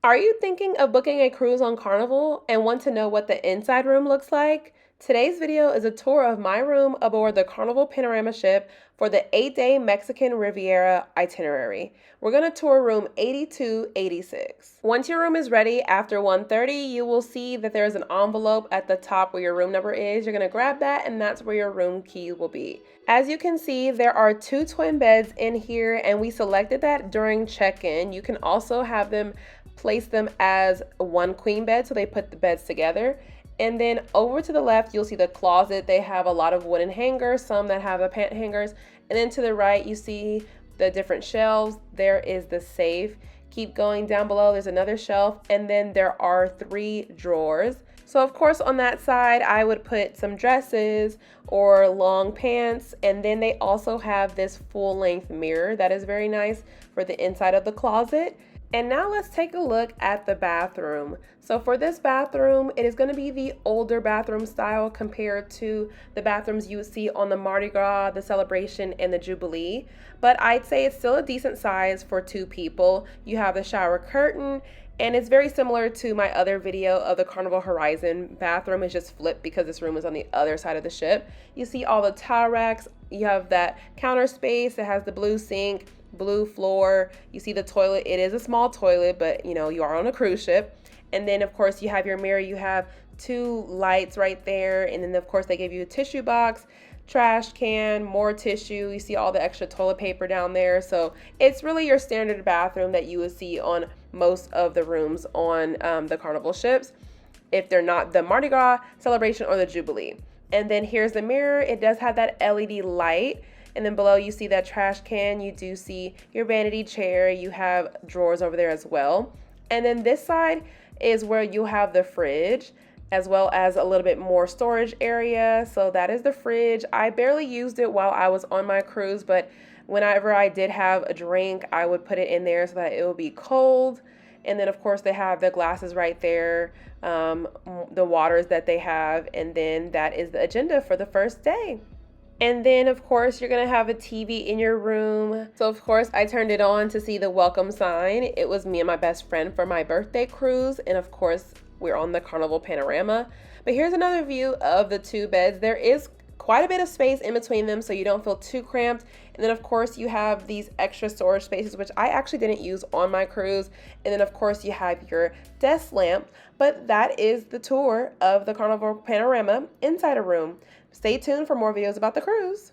Are you thinking of booking a cruise on Carnival and want to know what the inside room looks like? Today's video is a tour of my room aboard the Carnival Panorama ship for the 8-day Mexican Riviera itinerary. We're going to tour room 8286. Once your room is ready, after 1:30, you will see that there's an envelope at the top where your room number is. You're going to grab that, and that's where your room key will be. As you can see, there are 2 twin beds in here, and we selected that during check-in. You can also have them place them as one queen bed, so they put the beds together. And then over to the left, you'll see the closet. They have a lot of wooden hangers, some that have the pant hangers. And then to the right, you see the different shelves. There is the safe. Keep going down below, there's another shelf, and then there are 3 drawers. So of course on that side, I would put some dresses or long pants, and then they also have this full-length mirror that is very nice for the inside of the closet. And now let's take a look at the bathroom. So for this bathroom, it is going to be the older bathroom style compared to the bathrooms you would see on the Mardi Gras, the Celebration, and the Jubilee. But I'd say it's still a decent size for 2 people. You have the shower curtain, and it's very similar to my other video of the Carnival Horizon bathroom. It's just flipped because this room is on the other side of the ship. You see all the towel racks. You have that counter space. It has the blue sink, blue floor. You see the toilet. It is a small toilet, but you know, you are on a cruise ship. And then of course you have your mirror. You have 2 lights right there. And then of course they give you a tissue box, trash can, more tissue. You see all the extra toilet paper down there. So it's really your standard bathroom that you would see on most of the rooms on the Carnival ships, if they're not the Mardi Gras, Celebration, or the Jubilee. And then here's the mirror. It does have that LED light. And then below you see that trash can. You do see your vanity chair. You have drawers over there as well. And then this side is where you have the fridge, as well as a little bit more storage area. So that is the fridge. I barely used it while I was on my cruise, but whenever I did have a drink, I would put it in there so that it would be cold. And then of course they have the glasses right there, the waters that they have, and then that is the agenda for the first day. And then of course you're gonna have a TV in your room. So of course I turned it on to see the welcome sign. It was me and my best friend for my birthday cruise, and of course we're on the Carnival Panorama. But here's another view of the 2 beds. There is quite a bit of space in between them so you don't feel too cramped. And then of course you have these extra storage spaces, which I actually didn't use on my cruise. And then of course you have your desk lamp. But that is the tour of the Carnival Panorama inside a room. Stay tuned for more videos about the cruise.